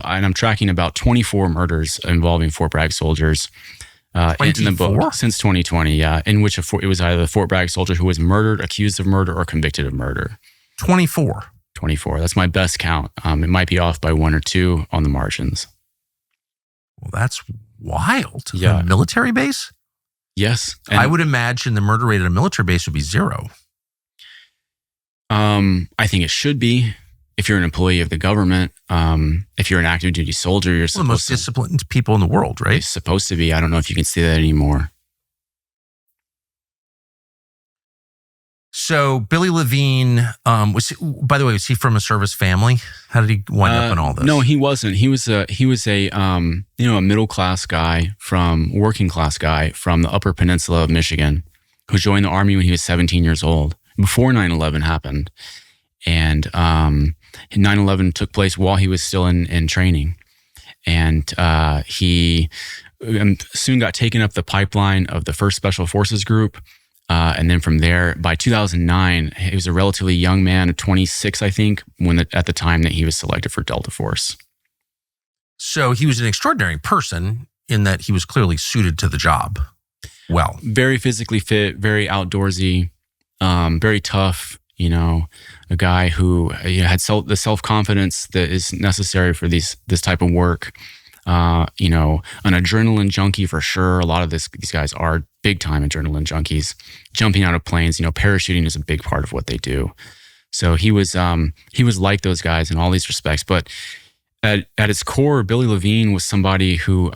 and I'm tracking about 24 murders involving Fort Bragg soldiers in the book since 2020. Yeah, in which it was either the Fort Bragg soldier who was murdered, accused of murder, or convicted of murder. 24. 24. That's my best count. It might be off by 1 or 2 on the margins. Well, that's wild. Yeah. A military base? Yes. I would imagine the murder rate at a military base would be 0. I think it should be. If you're an employee of the government, if you're an active duty soldier, you're one of the most disciplined people in the world, right? You're supposed to be. I don't know if you can say that anymore. So Billy Lavine, by the way, was he from a service family? How did he wind up in all this? No, he wasn't. He was a middle class guy working class guy from the Upper Peninsula of Michigan, who joined the Army when he was 17 years old, before 9/11 happened. And 9/11 took place while he was still in training. And he soon got taken up the pipeline of the 1st Special Forces Group. And then from there, by 2009, he was a relatively young man, 26, I think, at the time that he was selected for Delta Force. So he was an extraordinary person in that he was clearly suited to the job. Well, very physically fit, very outdoorsy, very tough. A guy who had the self-confidence that is necessary for this type of work. An adrenaline junkie for sure. A lot of these guys are big-time adrenaline junkies. Jumping out of planes, parachuting is a big part of what they do. So he was like those guys in all these respects. But at its core, Billy Lavine was somebody who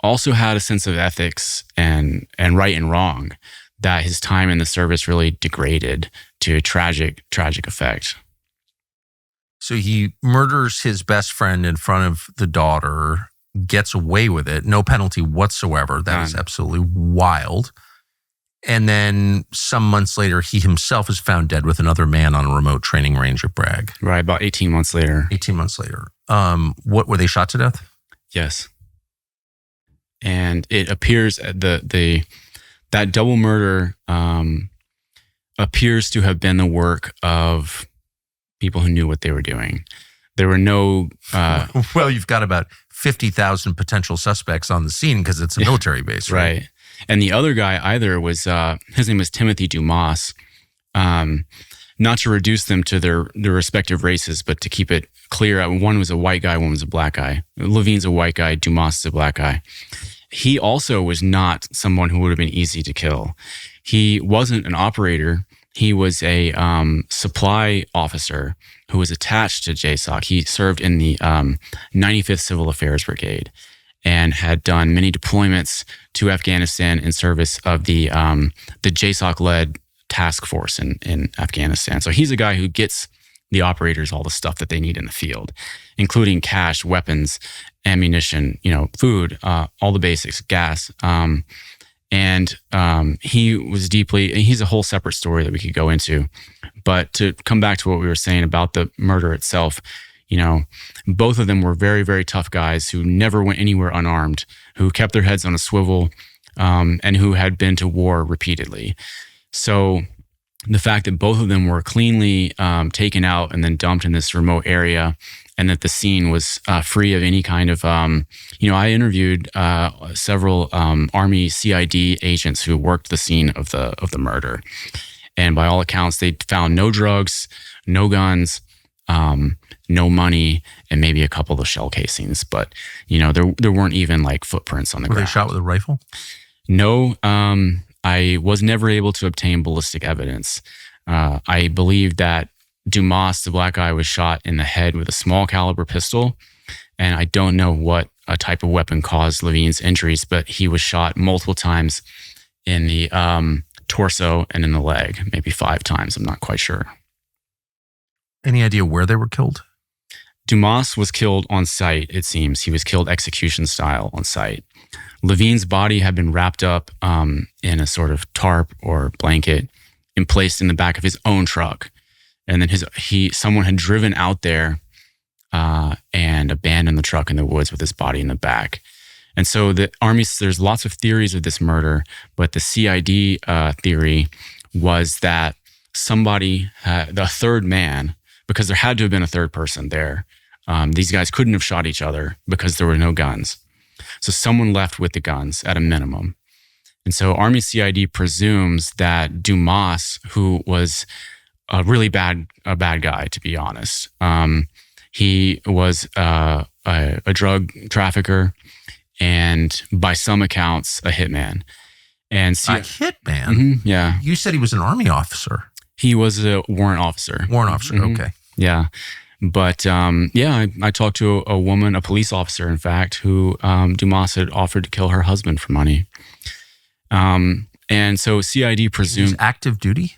also had a sense of ethics and right and wrong that his time in the service really degraded to a tragic effect. So he murders his best friend in front of the daughter, gets away with it, no penalty whatsoever. That is absolutely wild. And then some months later, he himself is found dead with another man on a remote training range at Bragg. Right, about 18 months later. 18 months later. What were they shot to death? Yes. And it appears that double murder appears to have been the work of people who knew what they were doing. There were no... well, you've got about 50,000 potential suspects on the scene because it's a military base, right? Right. And the other guy was, his name was Timothy Dumas. Not to reduce them to their respective races, but to keep it clear, one was a white guy, one was a black guy. Lavine's a white guy, Dumas is a black guy. He also was not someone who would have been easy to kill. He wasn't an operator. He was a supply officer who was attached to JSOC. He served in the 95th Civil Affairs Brigade and had done many deployments to Afghanistan in service of the JSOC-led task force in Afghanistan. So he's a guy who gets the operators all the stuff that they need in the field, including cash, weapons, ammunition, food, all the basics, gas. He's a whole separate story that we could go into. But to come back to what we were saying about the murder itself, both of them were very, very tough guys who never went anywhere unarmed, who kept their heads on a swivel, and who had been to war repeatedly. So the fact that both of them were cleanly taken out and then dumped in this remote area, and that the scene was free of any kind of, I interviewed several Army CID agents who worked the scene of the murder, and by all accounts, they found no drugs, no guns, no money, and maybe a couple of shell casings. But there weren't even like footprints on the ground. Were they shot with a rifle? No. I was never able to obtain ballistic evidence. I believe that Dumas, the black guy, was shot in the head with a small caliber pistol. And I don't know what a type of weapon caused Lavine's injuries, but he was shot multiple times in the torso and in the leg, maybe 5 times. I'm not quite sure. Any idea where they were killed? Dumas was killed on site, it seems. He was killed execution style on site. Lavine's body had been wrapped up in a sort of tarp or blanket and placed in the back of his own truck. And then someone had driven out there and abandoned the truck in the woods with his body in the back. And so the Army, there's lots of theories of this murder, but the CID theory was that somebody, the third man, because there had to have been a third person there, These guys couldn't have shot each other because there were no guns. So someone left with the guns at a minimum. And so Army CID presumes that Dumas, who was a bad guy, to be honest. He was a drug trafficker and by some accounts, a hitman. And a hitman? Yeah. You said he was an Army officer. He was a warrant officer. Warrant officer, okay. Yeah. But I talked to a woman, a police officer, in fact, who Dumas had offered to kill her husband for money. And so CID presumed... He was active duty?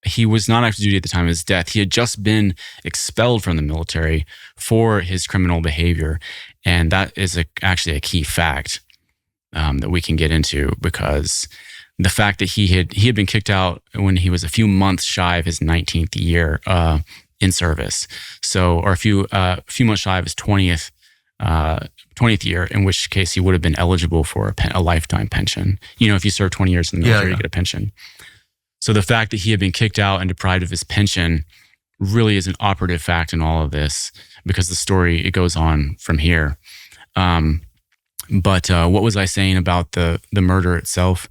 He was not active duty at the time of his death. He had just been expelled from the military for his criminal behavior. And that is actually a key fact that we can get into, because the fact that he had been kicked out when he was a few months shy of his 19th year in service. So, or a few months shy of his 20th year, in which case he would have been eligible for a lifetime pension. You know, if you serve 20 years in the military, you get a pension. So the fact that he had been kicked out and deprived of his pension really is an operative fact in all of this, because the story, it goes on from here. But what was I saying about the murder itself?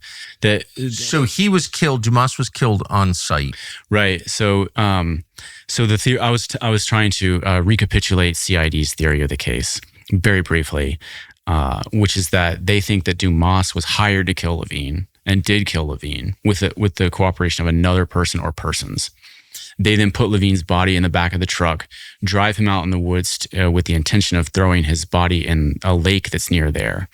So he was killed. Dumas was killed on site, right? So the theory, I was trying to recapitulate CID's theory of the case very briefly, which is that they think that Dumas was hired to kill Lavine and did kill Lavine with the cooperation of another person or persons. They then put Lavine's body in the back of the truck, drive him out in the woods with the intention of throwing his body in a lake that's near there.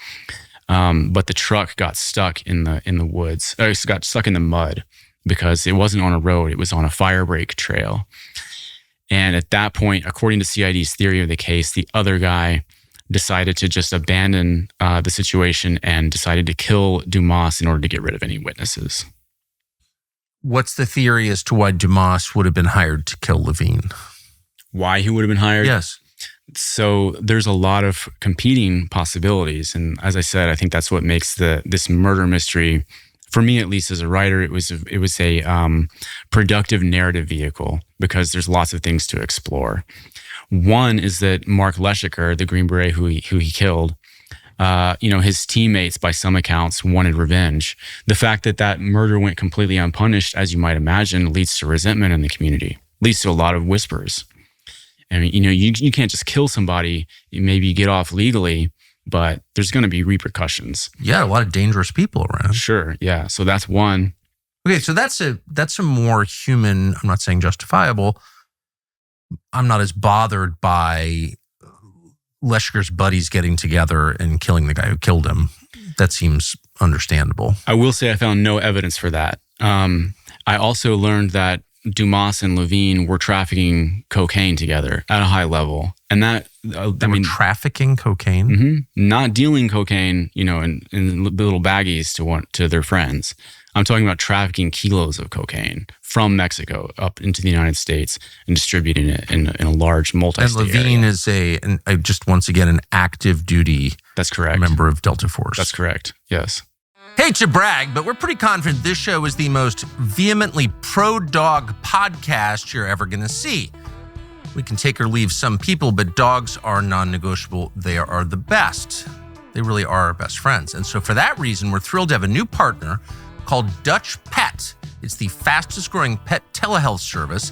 But the truck got stuck in the woods, or it got stuck in the mud because it wasn't on a road; it was on a fire break trail. And at that point, according to CID's theory of the case, the other guy decided to just abandon the situation and decided to kill Dumas in order to get rid of any witnesses. What's the theory as to why Dumas would have been hired to kill Lavine? Why he would have been hired? Yes. So there's a lot of competing possibilities. And as I said, I think that's what makes this murder mystery, for me at least as a writer, it was a productive narrative vehicle, because there's lots of things to explore. One is that Mark Leshiker, the Green Beret who he killed, his teammates, by some accounts, wanted revenge. The fact that murder went completely unpunished, as you might imagine, leads to resentment in the community, leads to a lot of whispers. I mean, you can't just kill somebody. Maybe you get off legally, but there's going to be repercussions. Yeah, a lot of dangerous people around. Sure, yeah. So that's one. Okay, so that's a more human, I'm not saying justifiable. I'm not as bothered by Leshiker's buddies getting together and killing the guy who killed him. That seems understandable. I will say I found no evidence for that. I also learned that Dumas and Lavine were trafficking cocaine together at a high level. And that, they were trafficking cocaine? Mm-hmm, not dealing cocaine, in little baggies to their friends. I'm talking about trafficking kilos of cocaine from Mexico up into the United States and distributing it in a large multi-state area. And Lavine is just once again an active duty. That's correct. Member of Delta Force. That's correct. Yes. Hate to brag, but we're pretty confident this show is the most vehemently pro-dog podcast you're ever going to see. We can take or leave some people, but dogs are non-negotiable. They are the best. They really are our best friends. And so for that reason, we're thrilled to have a new partner called Dutch Pet. It's the fastest growing pet telehealth service.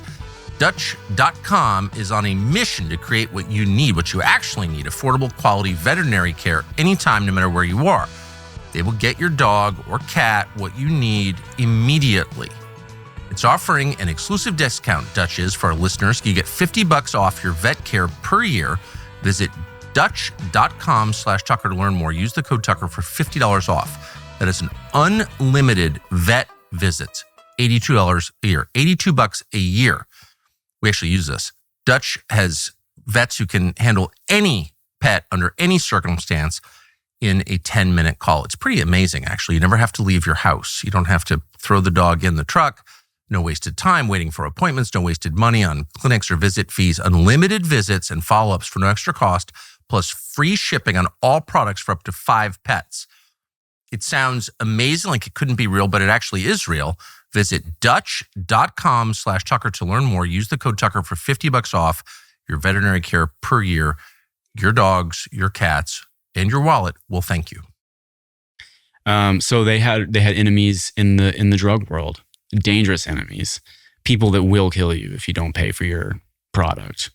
Dutch.com is on a mission to create what you need, what you actually need, affordable quality veterinary care anytime, no matter where you are. They will get your dog or cat what you need immediately. It's offering an exclusive discount, Dutch is, for our listeners. You get $50 off your vet care per year. Visit Dutch.com/Tucker to learn more. Use the code Tucker for $50 off. That is an unlimited vet visit. $82 a year, $82 a year. We actually use this. Dutch has vets who can handle any pet under any circumstance in a 10-minute call. It's pretty amazing, actually. You never have to leave your house. You don't have to throw the dog in the truck. No wasted time waiting for appointments, no wasted money on clinics or visit fees, unlimited visits and follow-ups for no extra cost, plus free shipping on all products for up to 5 pets. It sounds amazing, like it couldn't be real, but it actually is real. Visit Dutch.com/Tucker to learn more. Use the code Tucker for $50 off your veterinary care per year, your dogs, your cats, and your wallet will thank you. So they had enemies in the drug world, dangerous enemies, people that will kill you if you don't pay for your product.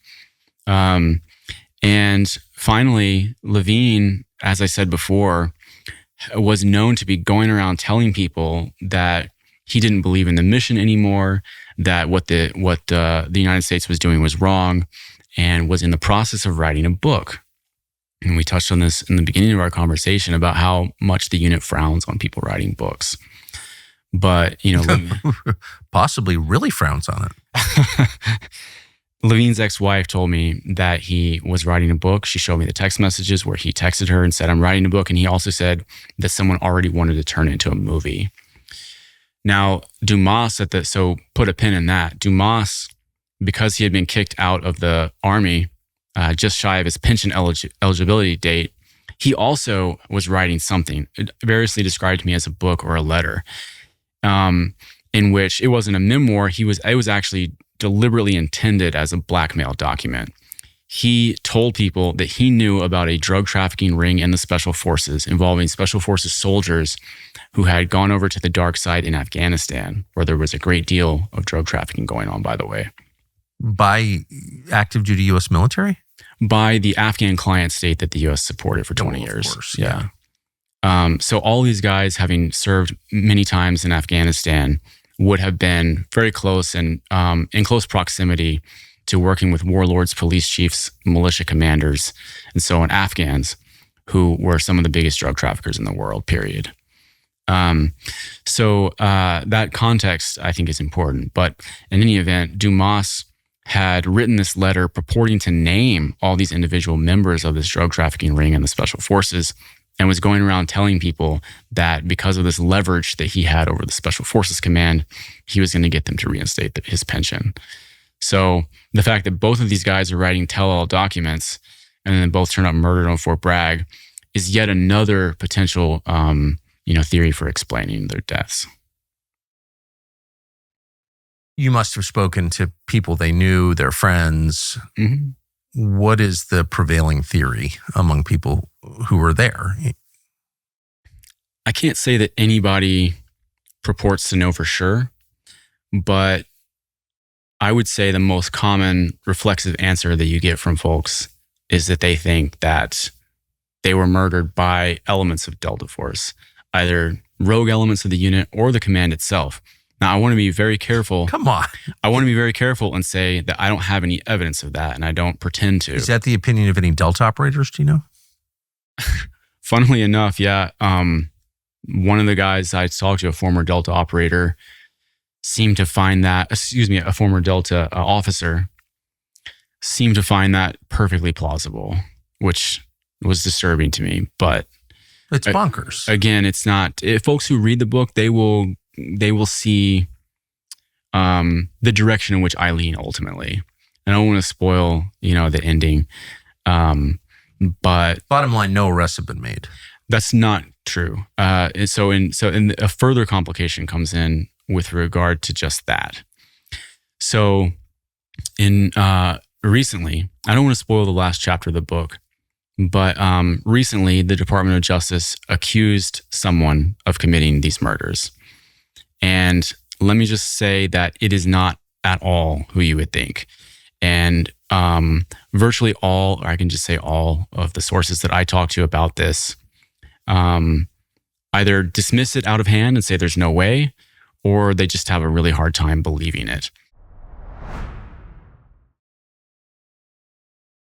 And finally, Lavine, as I said before, was known to be going around telling people that he didn't believe in the mission anymore, that what the United States was doing was wrong, and was in the process of writing a book. And we touched on this in the beginning of our conversation about how much the unit frowns on people writing books. But, possibly really frowns on it. Lavine's ex-wife told me that he was writing a book. She showed me the text messages where he texted her and said, I'm writing a book. And he also said that someone already wanted to turn it into a movie. Now, Dumas so put a pin in that. Dumas, because he had been kicked out of the army just shy of his pension eligibility date, he also was writing something. It variously described to me as a book or a letter, in which it wasn't a memoir. It was actually deliberately intended as a blackmail document. He told people that he knew about a drug trafficking ring in the special forces involving special forces soldiers who had gone over to the dark side in Afghanistan, where there was a great deal of drug trafficking going on, by the way. By active duty U.S. military? By the Afghan client state that the U.S. supported for 20 years. Of course, yeah. So all these guys, having served many times in Afghanistan, would have been very close and in close proximity to working with warlords, police chiefs, militia commanders, and so on, Afghans, who were some of the biggest drug traffickers in the world, period. So that context, I think, is important. But in any event, Dumas had written this letter purporting to name all these individual members of this drug trafficking ring and the special forces, and was going around telling people that because of this leverage that he had over the Special Forces Command, he was going to get them to reinstate his pension. So the fact that both of these guys are writing tell-all documents and then both turn up murdered on Fort Bragg is yet another potential theory for explaining their deaths. You must have spoken to people they knew, their friends. Mm-hmm. What is the prevailing theory among people who were there? I can't say that anybody purports to know for sure, but I would say the most common reflexive answer that you get from folks is that they think that they were murdered by elements of Delta Force, either rogue elements of the unit or the command itself. Now, I want to be very careful. Come on. I want to be very careful and say that I don't have any evidence of that, and I don't pretend to. Is that the opinion of any Delta operators, do you know? Funnily enough, yeah. One of the guys I talked to, a former Delta operator, seemed to find that, a former Delta officer, seemed to find that perfectly plausible, which was disturbing to me. But it's bonkers. Again, it's not. Folks who read the book, they will see the direction in which I lean ultimately. And I don't want to spoil, the ending. But bottom line, no arrests have been made. That's not true. And a further complication comes in with regard to just that. So recently, I don't want to spoil the last chapter of the book, but recently the Department of Justice accused someone of committing these murders. And let me just say that it is not at all who you would think. And virtually all, or I can just say all of the sources that I talked to about this, either dismiss it out of hand and say there's no way, or they just have a really hard time believing it.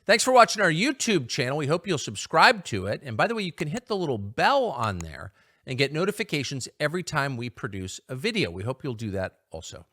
Thanks for watching our YouTube channel. We hope you'll subscribe to it. And by the way, you can hit the little bell on there and get notifications every time we produce a video. We hope you'll do that also.